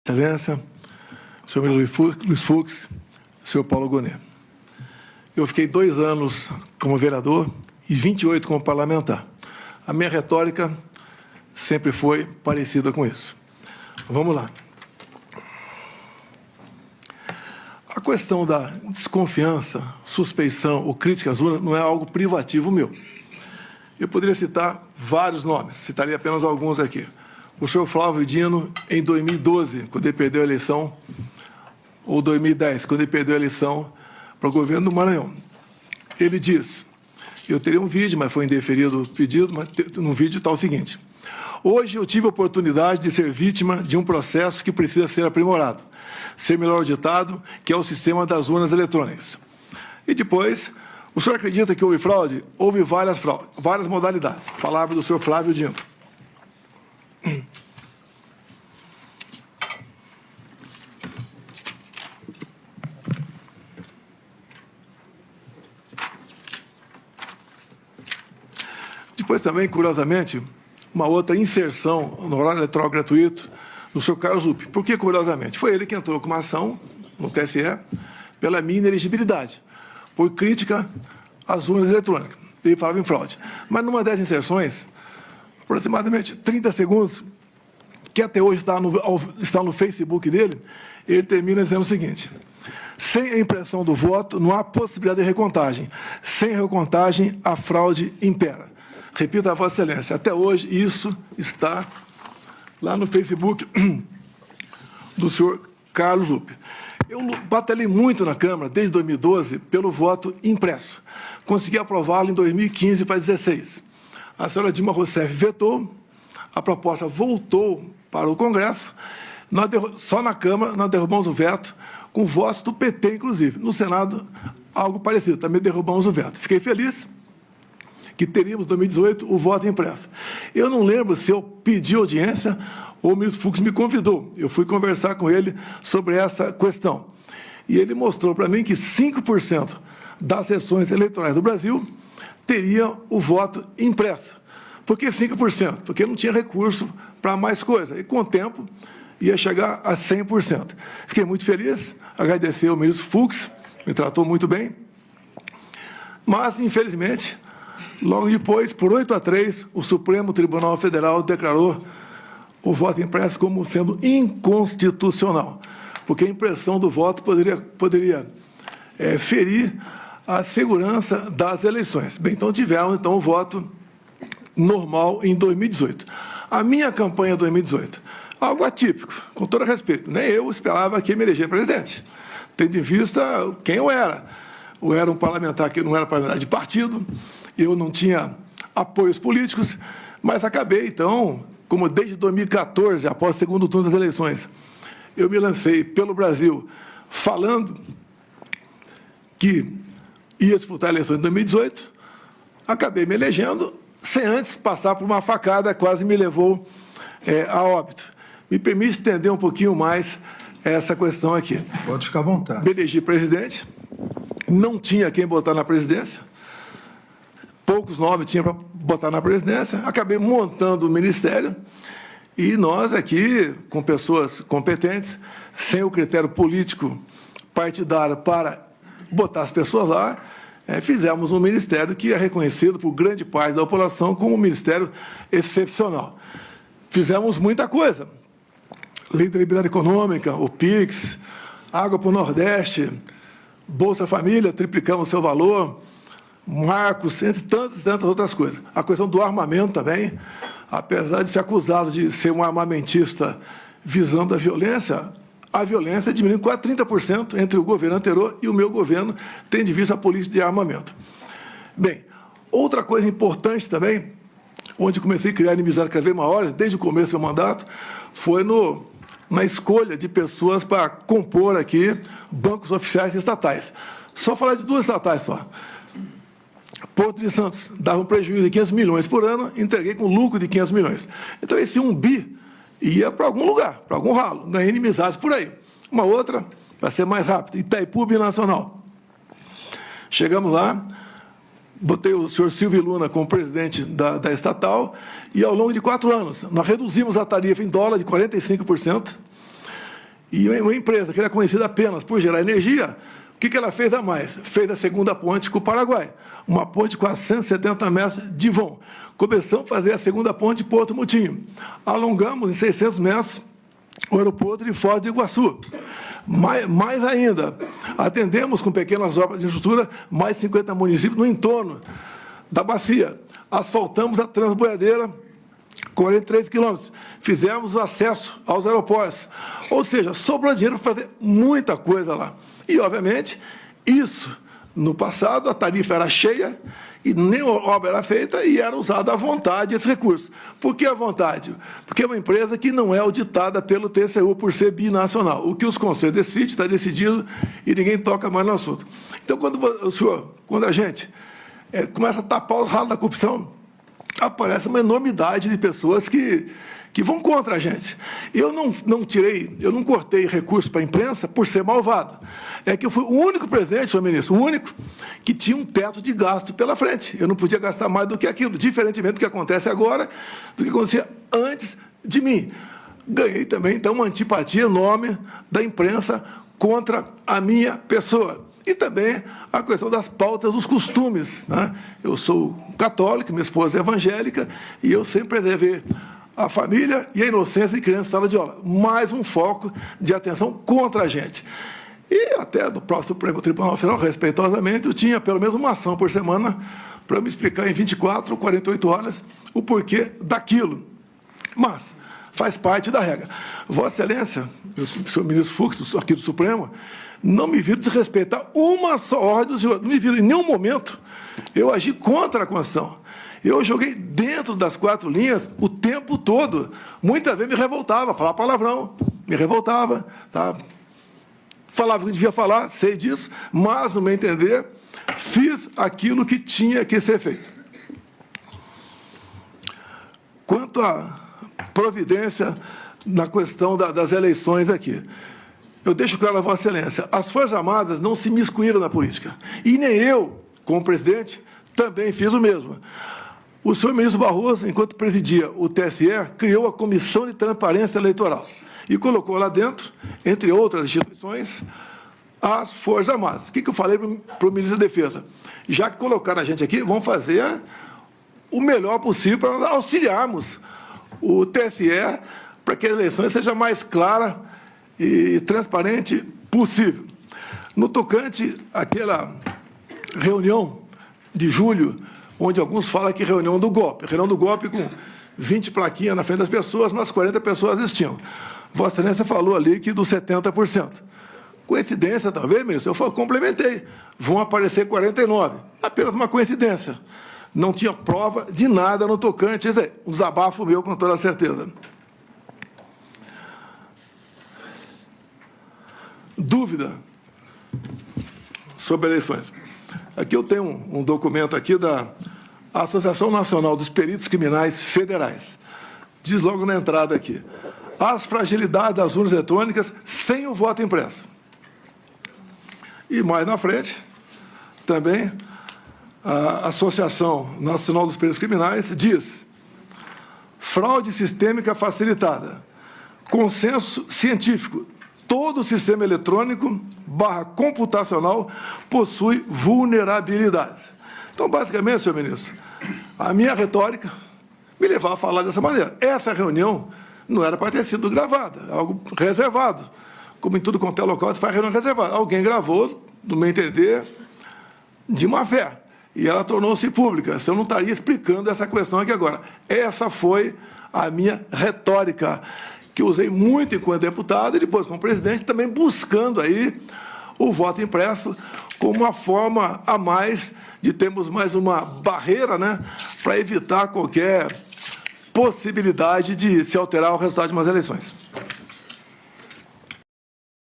Excelência, senhor Luiz Fux, senhor Paulo Gonet. Eu fiquei 2 anos como vereador e 28 como parlamentar. A minha retórica sempre foi parecida com isso. Vamos lá. A questão da desconfiança, suspeição ou crítica às urnas não é algo privativo meu. Eu poderia citar vários nomes, citaria apenas alguns aqui. O senhor Flávio Dino, em 2012, quando ele perdeu a eleição, ou 2010, quando ele perdeu a eleição para o governo do Maranhão. Ele diz, eu teria um vídeo, mas foi indeferido o pedido, mas no vídeo está o seguinte: hoje eu tive a oportunidade de ser vítima de um processo que precisa ser aprimorado, ser melhor auditado, que é o sistema das urnas eletrônicas. E depois, o senhor acredita que houve fraude? Houve várias modalidades. Palavra do senhor Flávio Dino. Depois também, curiosamente, uma outra inserção no horário eleitoral gratuito do senhor Carlos Lupe. Por que curiosamente? Foi ele que entrou com uma ação no TSE pela minha inelegibilidade, por crítica às urnas eletrônicas. Ele falava em fraude. Mas numa dessas inserções, aproximadamente 30 segundos, que até hoje está no Facebook dele, ele termina dizendo o seguinte: sem a impressão do voto, não há possibilidade de recontagem. Sem recontagem, a fraude impera. Repito a Vossa Excelência, até hoje isso está lá no Facebook do senhor Carlos Lupe. Eu batalhei muito na Câmara, desde 2012, pelo voto impresso. Consegui aprová-lo em 2015 para 2016. A senhora Dilma Rousseff vetou, a proposta voltou para o Congresso, só na Câmara nós derrubamos o veto, com votos do PT, inclusive. No Senado, algo parecido, também derrubamos o veto. Fiquei feliz que teríamos, em 2018, o voto impresso. Eu não lembro se eu pedi audiência ou o ministro Fux me convidou. Eu fui conversar com ele sobre essa questão. E ele mostrou para mim que 5% das sessões eleitorais do Brasil teriam o voto impresso. Por que 5%? Porque não tinha recurso para mais coisa. E, com o tempo, ia chegar a 100%. Fiquei muito feliz, agradecer ao ministro Fux, me tratou muito bem. Mas, infelizmente, logo depois, por 8-3, o Supremo Tribunal Federal declarou o voto impresso como sendo inconstitucional, porque a impressão do voto poderia ferir a segurança das eleições. Bem, então tivemos o voto normal em 2018. A minha campanha em 2018, algo atípico, com todo respeito, nem eu esperava que me eleger presidente, tendo em vista quem eu era. Eu era um parlamentar que não era parlamentar de partido, eu não tinha apoios políticos, mas acabei, então, como desde 2014, após o segundo turno das eleições, eu me lancei pelo Brasil falando que ia disputar a eleição em 2018, acabei me elegendo, sem antes passar por uma facada, quase me levou a óbito. Me permite estender um pouquinho mais essa questão aqui. Pode ficar à vontade. Me elegi presidente, não tinha quem botar na presidência, poucos nomes tinha para botar na presidência, acabei montando o ministério e nós aqui, com pessoas competentes, sem o critério político partidário para botar as pessoas lá, fizemos um ministério que é reconhecido por grande parte da população como um ministério excepcional. Fizemos muita coisa. Lei da Liberdade Econômica, o PIX, Água para o Nordeste, Bolsa Família, triplicamos o seu valor, marcos, entre tantas outras coisas. A questão do armamento também, apesar de ser acusado de ser um armamentista visando a violência diminuiu quase 30% entre o governo anterior e o meu governo, tendo em vista a política de armamento. Bem, outra coisa importante também, onde comecei a criar inimizades cada vez maiores, desde o começo do meu mandato, foi na escolha de pessoas para compor aqui bancos oficiais estatais. Só falar de 2 estatais só. Porto de Santos dava um prejuízo de 500 milhões por ano, entreguei com lucro de 500 milhões. Então, esse 1 bi ia para algum lugar, para algum ralo, ganhei inimizades por aí. Uma outra, para ser mais rápido, Itaipu Binacional. Chegamos lá, botei o senhor Silvio Luna como presidente da estatal, e ao longo de 4 anos, nós reduzimos a tarifa em dólar de 45%, E uma empresa que era conhecida apenas por gerar energia, o que ela fez a mais? Fez a segunda ponte com o Paraguai, uma ponte com 170 metros de vão. Começamos a fazer a segunda ponte Porto Mutinho. Alongamos em 600 metros o aeroporto de Foz do Iguaçu. Mais ainda, atendemos com pequenas obras de infraestrutura mais de 50 municípios no entorno da bacia. Asfaltamos a Transboiadeira, 43 quilômetros. Fizemos o acesso aos aeroportos. Ou seja, sobrou dinheiro para fazer muita coisa lá. E, obviamente, isso, no passado, a tarifa era cheia e nem obra era feita e era usado à vontade esse recurso. Por que à vontade? Porque é uma empresa que não é auditada pelo TCU por ser binacional. O que os conselhos decidem, está decidido e ninguém toca mais no assunto. Então, quando a gente começa a tapar os ralos da corrupção, aparece uma enormidade de pessoas que vão contra a gente. Eu não cortei recursos para a imprensa por ser malvado. É que eu fui o único presidente, senhor ministro, o único que tinha um teto de gasto pela frente. Eu não podia gastar mais do que aquilo, diferentemente do que acontece agora, do que acontecia antes de mim. Ganhei também, então, uma antipatia enorme da imprensa contra a minha pessoa. E também a questão das pautas dos costumes, né? Eu sou católico, minha esposa é evangélica, e eu sempre preservei a família e a inocência de criança em sala de aula. Mais um foco de atenção contra a gente. E até do próprio Supremo Tribunal Federal, respeitosamente, eu tinha pelo menos uma ação por semana para me explicar em 24 ou 48 horas o porquê daquilo. Mas faz parte da regra. Vossa Excelência, o senhor ministro Fux, aqui do Supremo, não me viram desrespeitar uma só ordem do senhor. Não me viram em nenhum momento eu agi contra a Constituição. Eu joguei dentro das 4 linhas o tempo todo. Muitas vezes me revoltava, falava palavrão, me revoltava, tá? Falava o que devia falar, sei disso, mas, no meu entender, fiz aquilo que tinha que ser feito. Quanto à providência na questão das eleições aqui, eu deixo claro a Vossa Excelência, as Forças Armadas não se miscuíram na política. E nem eu, como presidente, também fiz o mesmo. O senhor ministro Barroso, enquanto presidia o TSE, criou a Comissão de Transparência Eleitoral e colocou lá dentro, entre outras instituições, as Forças Armadas. O que eu falei para o ministro da Defesa? Já que colocaram a gente aqui, vamos fazer o melhor possível para auxiliarmos o TSE para que a eleição seja mais clara e transparente possível. No tocante àquela reunião de julho, onde alguns falam que reunião do golpe com 20 plaquinhas na frente das pessoas, mas 40 pessoas assistiam. Vossa Excelência falou ali que dos 70%. Coincidência, talvez, ministro? Eu complementei. Vão aparecer 49. Apenas uma coincidência. Não tinha prova de nada no tocante. Isso aí, um desabafo meu, com toda certeza. Dúvida sobre eleições. Aqui eu tenho um documento aqui da Associação Nacional dos Peritos Criminais Federais. Diz logo na entrada aqui: as fragilidades das urnas eletrônicas sem o voto impresso. E mais na frente, também, a Associação Nacional dos Peritos Criminais diz: fraude sistêmica facilitada, consenso científico, todo o sistema eletrônico / computacional possui vulnerabilidades. Então, basicamente, senhor ministro, a minha retórica me levava a falar dessa maneira. Essa reunião não era para ter sido gravada, algo reservado. Como em tudo quanto é local, se faz reunião reservada. Alguém gravou, no meu entender, de má fé. E ela tornou-se pública. Eu não estaria explicando essa questão aqui agora. Essa foi a minha retórica, que eu usei muito enquanto deputado e depois como presidente, também buscando aí o voto impresso como uma forma a mais de termos mais uma barreira, né, para evitar qualquer possibilidade de se alterar o resultado de umas eleições.